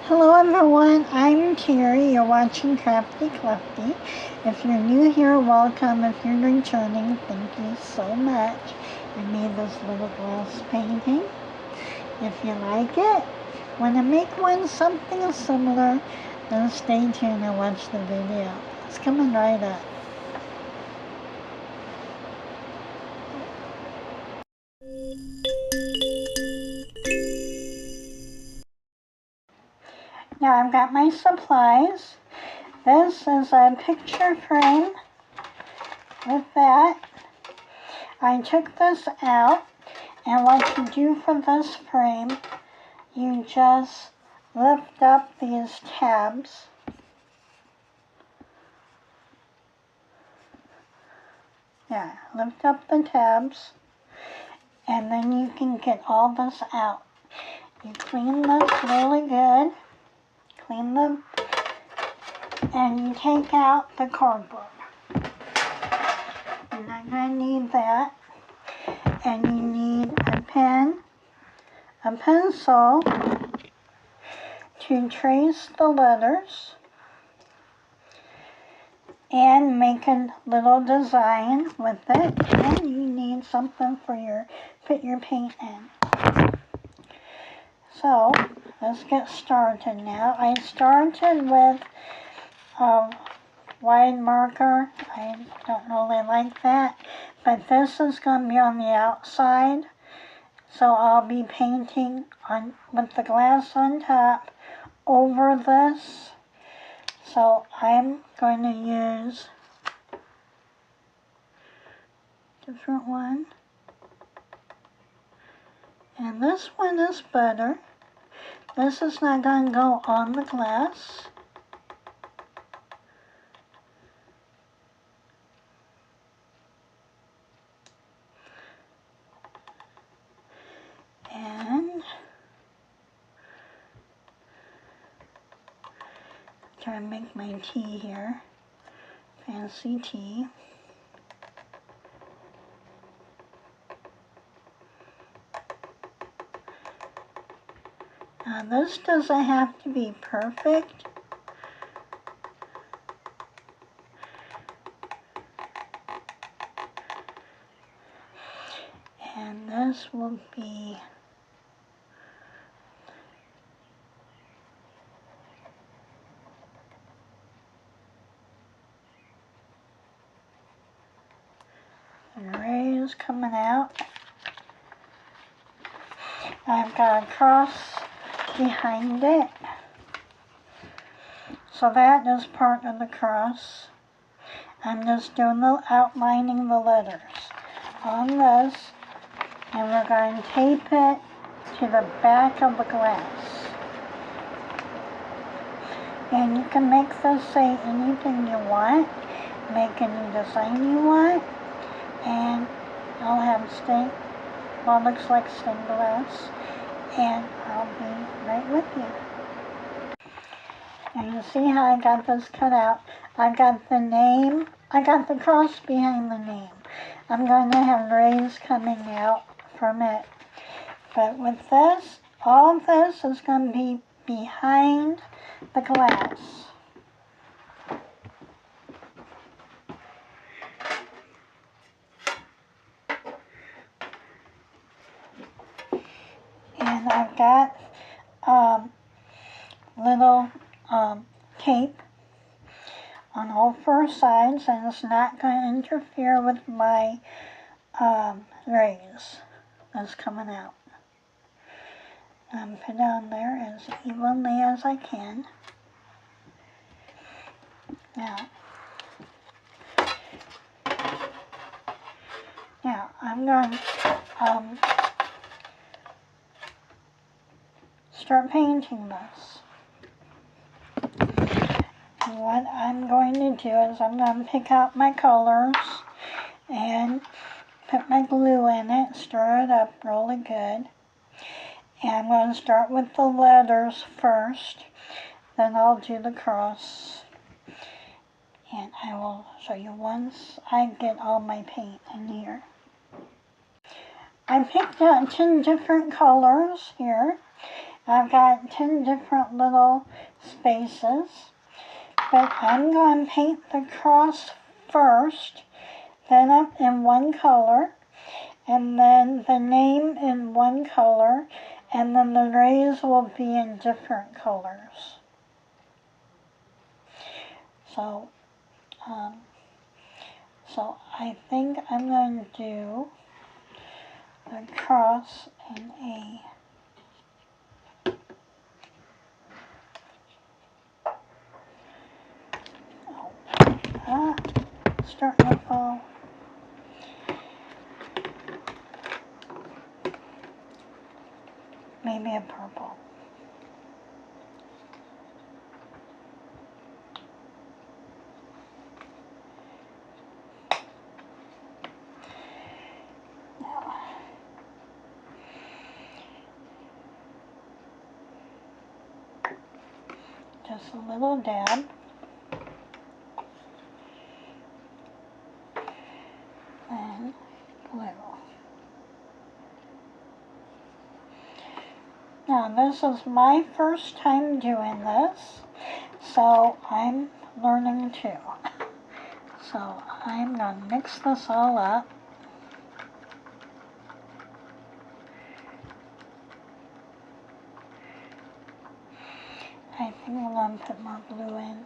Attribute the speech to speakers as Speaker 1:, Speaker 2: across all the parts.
Speaker 1: Hello everyone, I'm Terry. You're watching Crafty Clefty. If you're new here, welcome. If you're returning, thank you so much. I made this little glass painting. If you like it, want to make one something similar, then stay tuned and watch the video. It's coming right up. Now I've got my supplies. This is a picture frame with that. I took this out, and what you do for this frame, you just lift up these tabs. Yeah, lift up the tabs, and then you can get all this out. You clean this really good. Clean them, and you take out the cardboard. You're not going to need that. And you need a pen, a pencil to trace the letters, and make a little design with it. And you need something for put your paint in. So let's get started now. I started with a wide marker. I don't really like that, but this is going to be on the outside. So I'll be painting with the glass on top over this. So I'm going to use a different one. And this one is better. This is not going to go on the glass. And try to make my tea here. Fancy tea. Now this doesn't have to be perfect. And this will be the rays coming out. I've got a cross behind it. So that is part of the cross. I'm just doing outlining the letters on this, and we're going to tape it to the back of the glass. And you can make this say anything you want, make any design you want, and I'll have what looks like stained glass, and I'll be right with you. And you see how I got this cut out. I got the name, I got the cross behind the name. I'm going to have rays coming out from it. But with this, all this is going to be behind the glass. And I've got little tape on all four sides, and it's not going to interfere with my rays that's coming out. Put it on there as evenly as I can. Now I'm going to start painting this. And what I'm going to do is I'm going to pick out my colors and put my glue in it, stir it up really good. And I'm going to start with the letters first, then I'll do the cross. And I will show you once I get all my paint in here. I picked out 10 different colors here. I've got 10 different little spaces, but I'm going to paint the cross first, then up in one color, and then the name in one color, and then the rays will be in different colors. So I think I'm going to do the cross in a starting to fall. Maybe a purple. Just a little dab. And glue. Now this is my first time doing this, so I'm learning too. So I'm going to mix this all up. I think I'm going to put more glue in.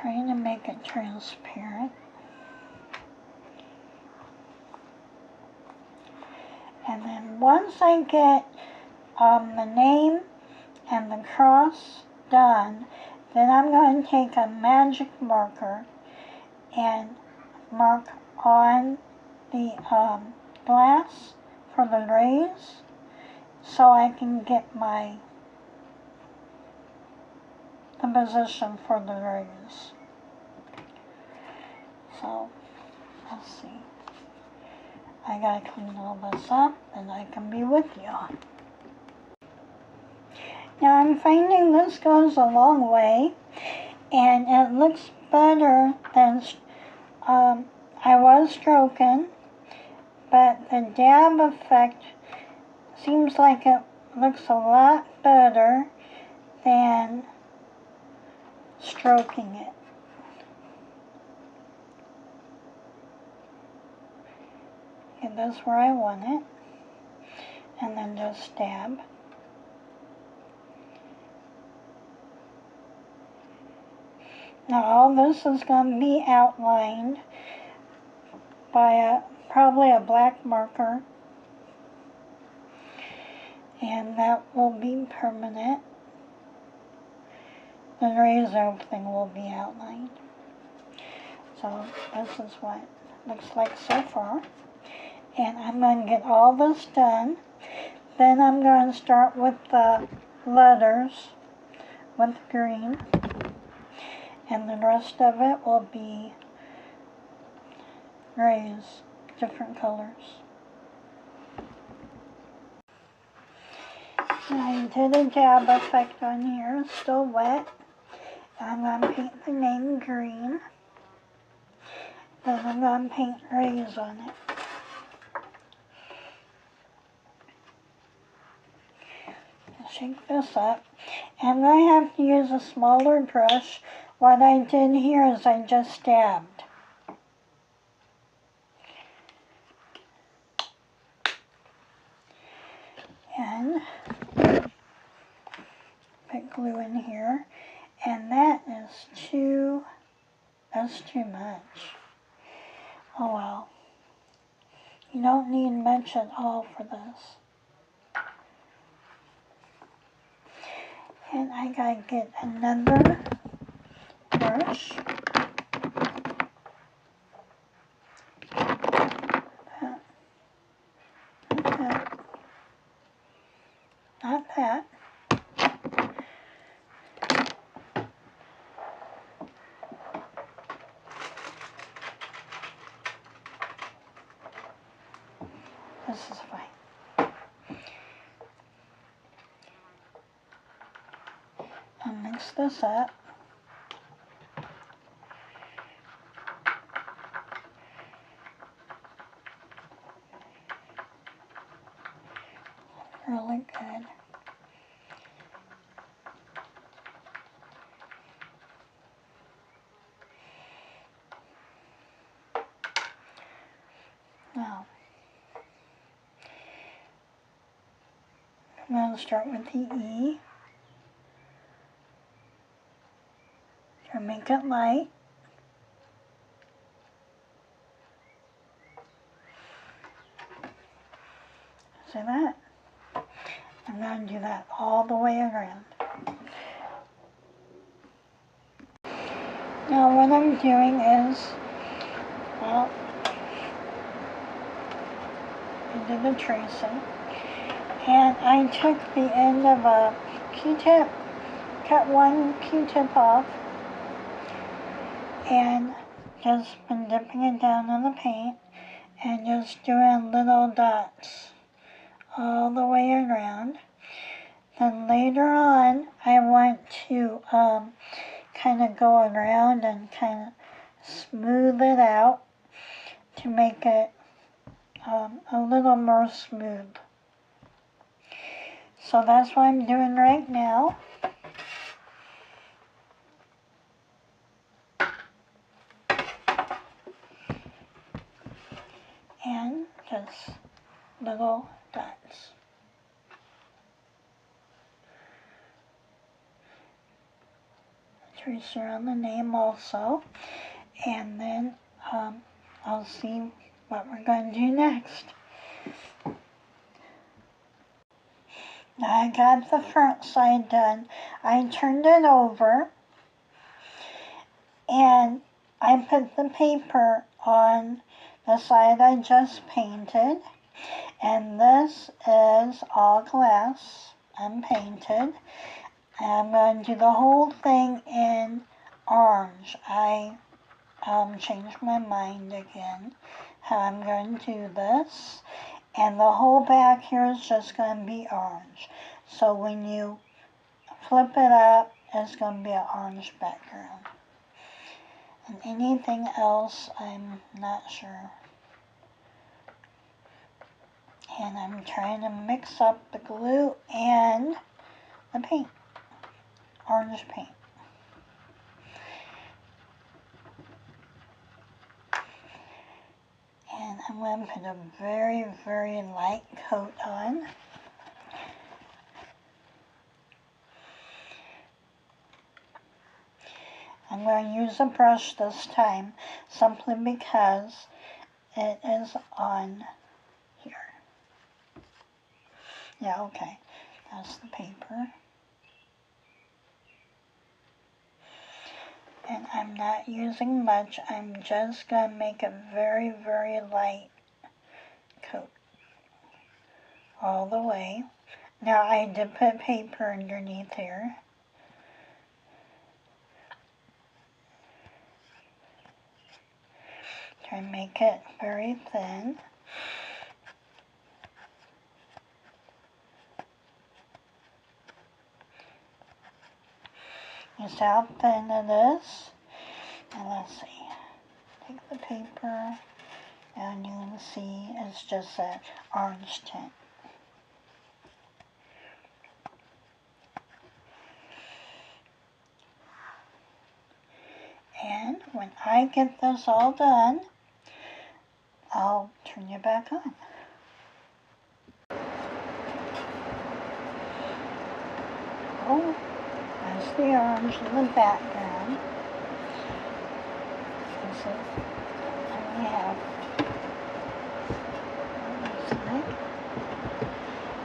Speaker 1: Trying to make it transparent. And then once I get the name and the cross done, then I'm going to take a magic marker and mark on the glass for the rays so I can get the position for the rays. So let's see. I gotta clean all this up and I can be with you. Now I'm finding this goes a long way and it looks better than I was stroking, but the dab effect seems like it looks a lot better than stroking it. Get this where I want it, and then just dab. Now all this is going to be outlined by probably a black marker, and that will be permanent. The razor thing will be outlined. So this is what it looks like so far. And I'm going to get all this done. Then I'm going to start with the letters with green. And the rest of it will be rays, different colors. I did a dab effect on here, still wet. I'm going to paint the name green. Then I'm going to paint rays on it. Shake this up. I'm going to have to use a smaller brush. What I did here is I just dabbed. And put glue in here. And that's too much. Oh well. You don't need much at all for this. And I gotta get another brush. Not that. This is fine. mix this up. Really good. Now, I'm going to start with the E. To make it light. See that? I'm going to do that all the way around. Now what I'm doing is, well, I did the tracing, and I took the end of a Q-tip, cut one Q-tip off, and just been dipping it down in the paint, and just doing little dots all the way around. Then later on, I want to kind of go around and kind of smooth it out to make it a little more smooth. So that's what I'm doing right now. And just little dots. Trace around the name also, and then I'll see what we're going to do next. Now I got the front side done. I turned it over and I put the paper on the side I just painted, and this is all glass unpainted. I'm going to do the whole thing in orange. I changed my mind again how I'm going to do this. And the whole back here is just going to be orange. So when you flip it up, it's going to be an orange background. And anything else, I'm not sure. And I'm trying to mix up the glue and the paint. Orange paint. And I'm going to put a very, very light coat on. I'm going to use a brush this time simply because it is on here. Yeah, okay. That's the paper. And I'm not using much. I'm just going to make a very, very light coat all the way. Now I did put paper underneath here. Try and make it very thin. That's how thin it is. And let's see. Take the paper, and you can see it's just an orange tint. And when I get this all done, I'll turn you back on. Oh, that's the orange in the background. This is what we have.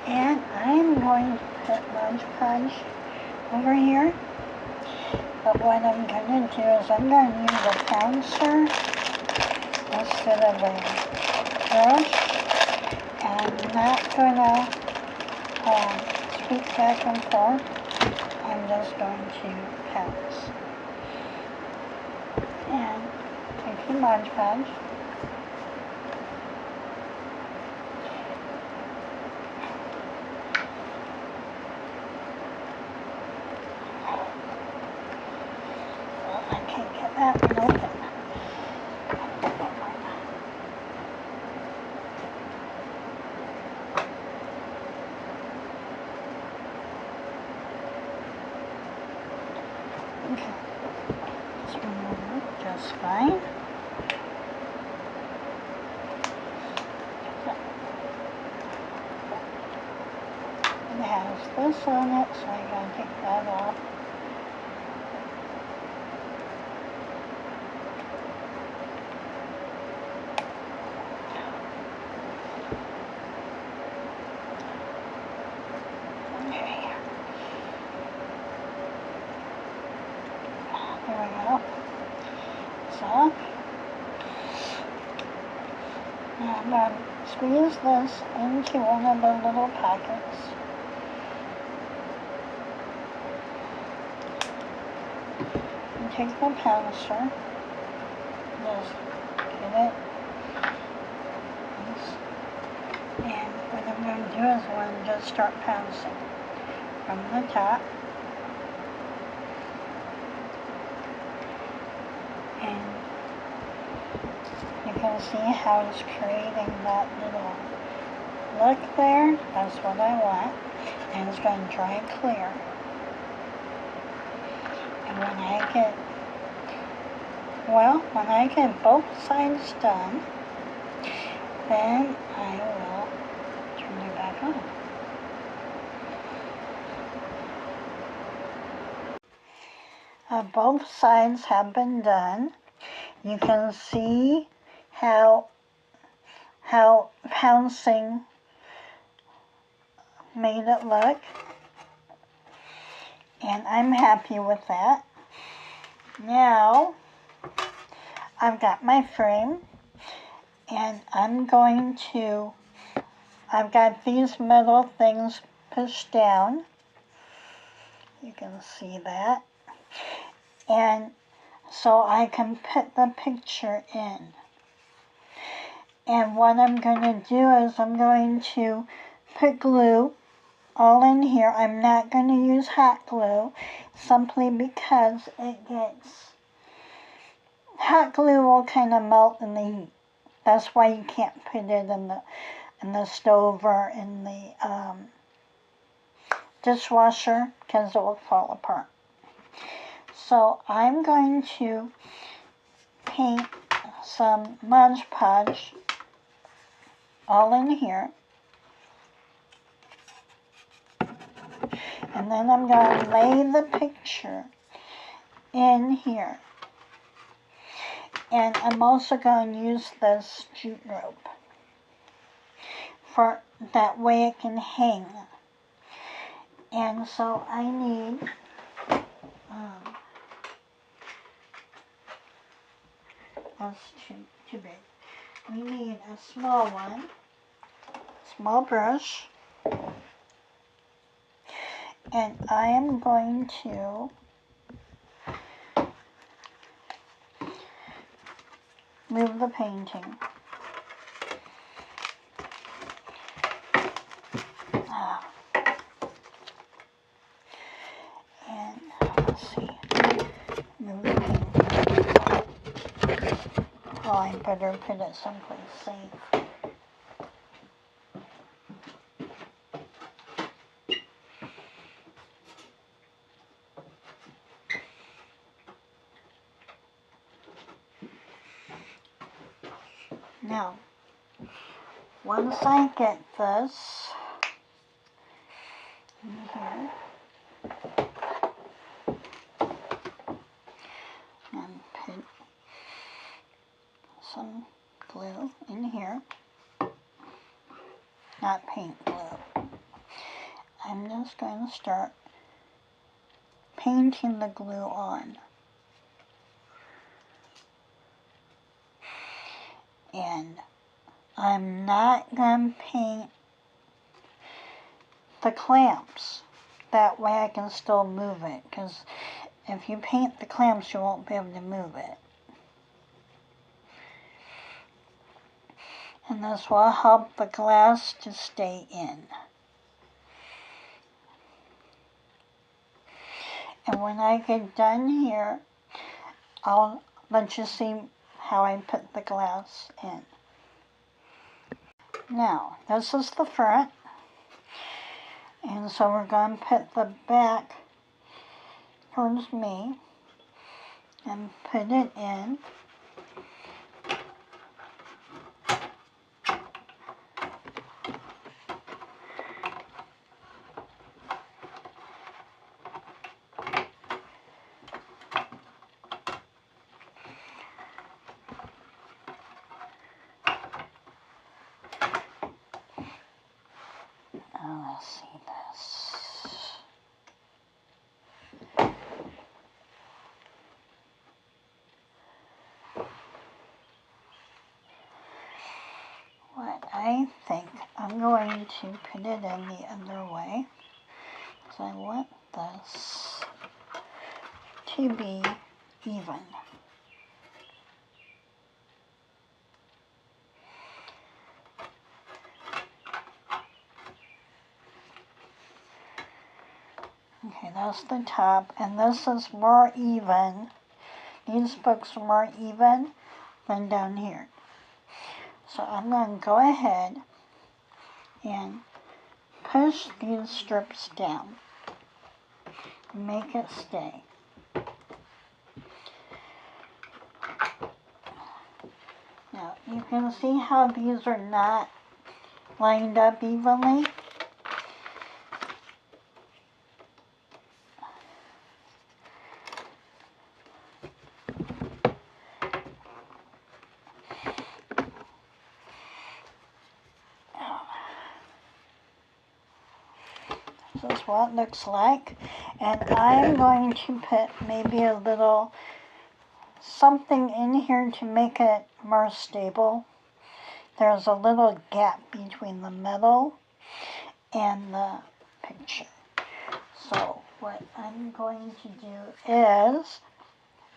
Speaker 1: And I'm going to put modgpoge over here. But what I'm going to do is I'm going to use a pouncer instead of a brush. And I'm not going to sweep back and forth. I'm just going to pounce. And take the modgpoge. Okay, this one will work just fine. It has this on it, so I gotta take that off. Okay. There we go. It's off. Now I'm going to squeeze this into one of the little pockets. And take the pouncer. Just get it. And what I'm going to do is I'm going to just start pouncing from the top. And you can see how it's creating that little look there. That's what I want. And it's going to dry clear. And when I get both sides done, then I will turn it back on. Both sides have been done. You can see how pouncing made it look, and I'm happy with that. Now I've got my frame, and I've got these metal things pushed down. You can see that. And so I can put the picture in. And what I'm going to do is I'm going to put glue all in here. I'm not going to use hot glue simply because hot glue will kind of melt in the heat. That's why you can't put it in the stove or in the dishwasher, because it will fall apart. So I'm going to paint some modgpoge all in here. And then I'm going to lay the picture in here. And I'm also going to use this jute rope. For that way it can hang. And so I need that's too big. We need a small one, small brush, and I am going to move the painting. And let's see, move the painting. Oh, I better put it someplace safe. Now, once I get this in here, and put some glue in here, not paint glue, I'm just going to start painting the glue on. And I'm not going to paint the clamps. That way I can still move it, because if you paint the clamps, you won't be able to move it. And this will help the glass to stay in. And when I get done here, I'll let you see how I put the glass in. Now, this is the front. And so we're going to put the back towards me. and put it in. Oh, let's see this. What I think I'm going to put it in the other way, because I want this to be even. Okay, that's the top, and this is more even. These books are more even than down here. So I'm going to go ahead and push these strips down and make it stay. Now you can see how these are not lined up evenly. This is what it looks like, and I'm going to put maybe a little something in here to make it more stable. There's a little gap between the metal and the picture. So what I'm going to do is,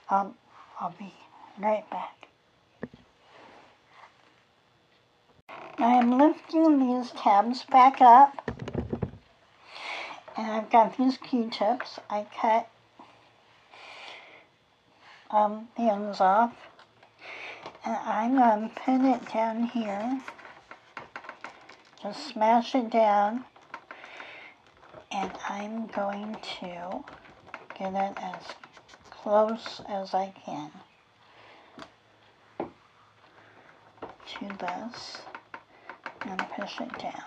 Speaker 1: I'll be right back. I am lifting these tabs back up, and I've got these Q-tips. I cut the ends off, and I'm going to put it down here, just smash it down, and I'm going to get it as close as I can to this and push it down.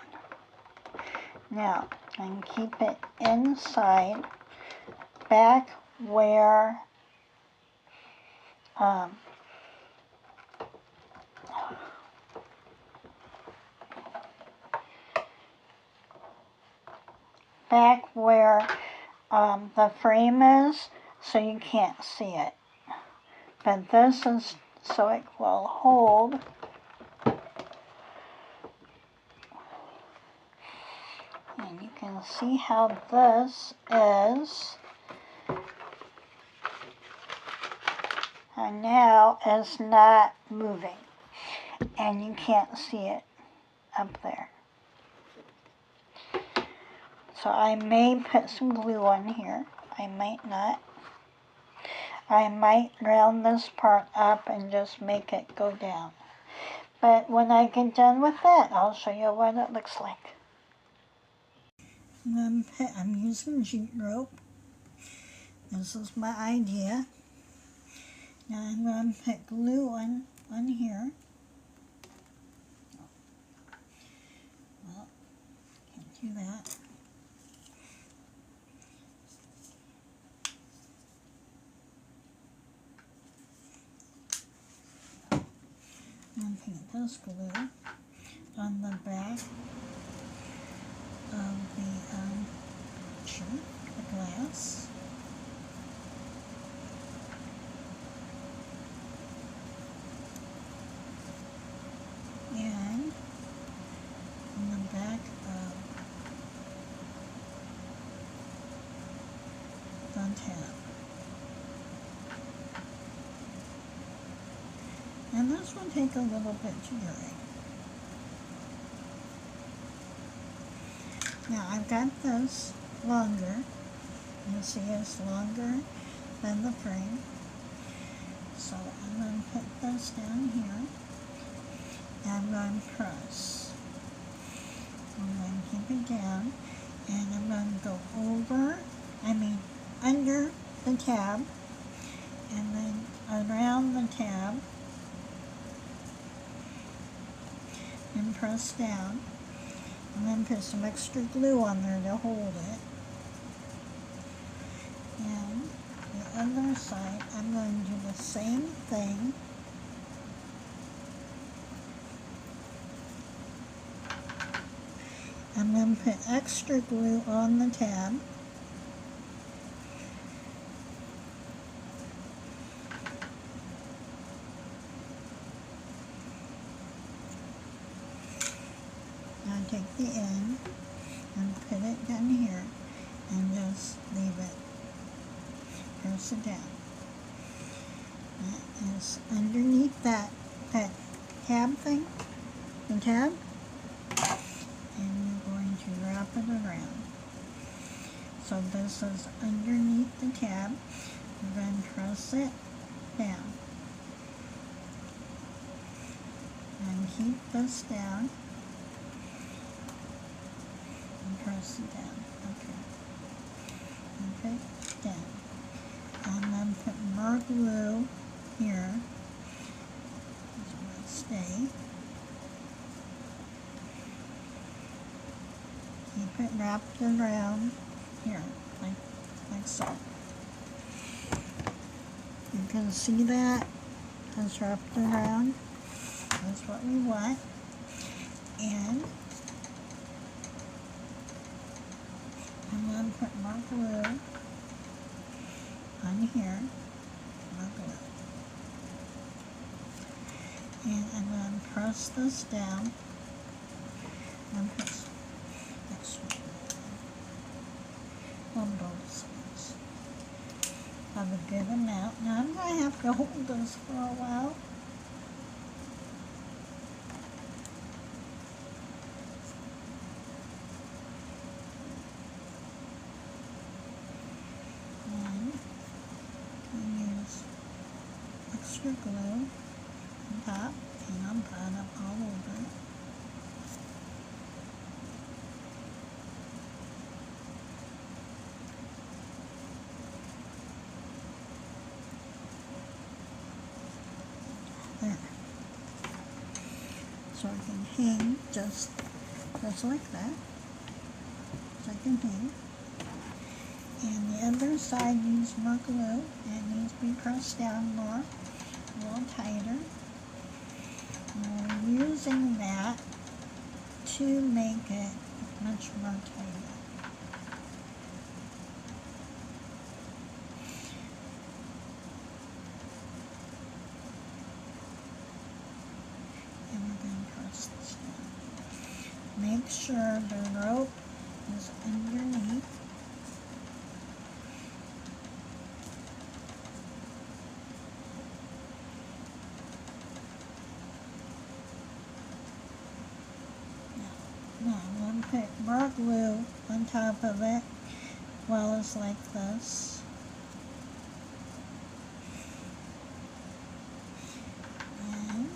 Speaker 1: Now, I can keep it inside, back where the frame is, so you can't see it. But this is so it will hold. And you can see how this is. And now it's not moving. And you can't see it up there. So I may put some glue on here. I might not. I might round this part up and just make it go down. But when I get done with that, I'll show you what it looks like. I'm using jute rope. This is my idea. Now I'm going to put glue on here. Well, can't do that. I'm putting this glue on the back of the glass. And on the back of the tab. And this will take a little bit to dry. Now I've got this longer. You see it's longer than the frame. So I'm going to put this down here. And I'm going to press. I'm going to keep it down. And I'm going to go under the tab. And then around the tab and press down, and then put some extra glue on there to hold it. And the other side, I'm going to do the same thing. I'm going to put extra glue on the tab. Now take the end and put it down here and just leave it. Press it down. That is underneath that tab thing, the tab, and you're going to wrap it around. So this is underneath the tab. You're going to press it down and keep this down and press it down. Okay. And put it down. And then put more glue here. This will stay. Keep it wrapped around here, like so. You can see that it's wrapped around. That's what we want. And I'm going to put more glue on here, more glue. And I'm going to press this down and put some extra glue on both sides. Have a good amount. Now I'm going to have to hold this for a while. Extra glue on top and on bottom all over. There. So I can hang just like that. So I can hang. And the other side needs more glue. It needs to be pressed down more. A little tighter. And we're using that to make it much more tighter. And we're going to press this down. Make sure the rope is underneath. Now I'm going to put more glue on top of it while it's like this. And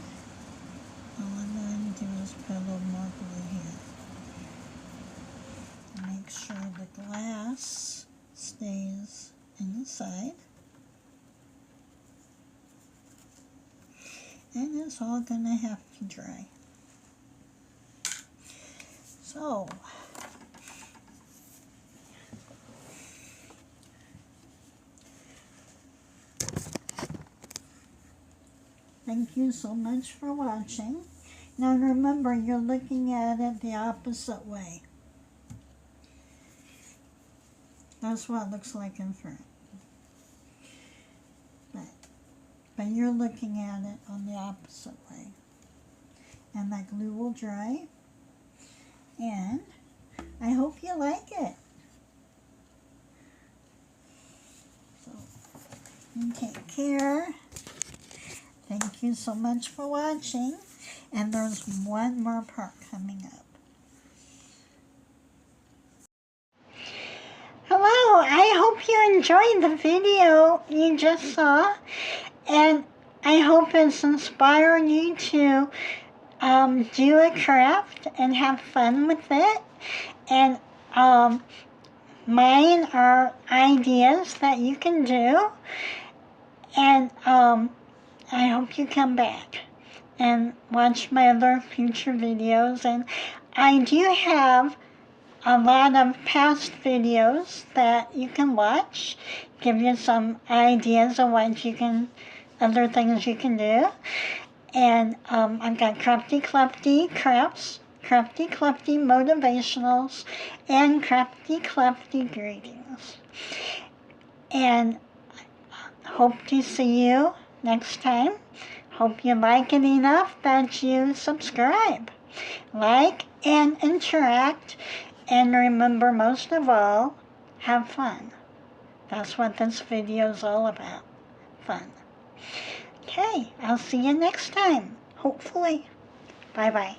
Speaker 1: all I'm going to do is put a little more glue here. Make sure the glass stays inside. And it's all going to have to dry. So, thank you so much for watching. Now remember, you're looking at it the opposite way. That's what it looks like in front. But you're looking at it on the opposite way. And that glue will dry. And I hope you like it. So, you take care. Thank you so much for watching. And there's one more part coming up. Hello, I hope you enjoyed the video you just saw. And I hope it's inspired you to do a craft and have fun with it. And mine are ideas that you can do. And I hope you come back and watch my other future videos. And I do have a lot of past videos that you can watch, give you some ideas of what you can, other things you can do. And I've got Crafty Clefty Crafts, Crafty Clefty Motivationals, and Crafty Clefty Greetings. And hope to see you next time. Hope you like it enough that you subscribe, like, and interact. And remember, most of all, have fun. That's what this video is all about. Fun. Okay, I'll see you next time. Hopefully. Bye-bye.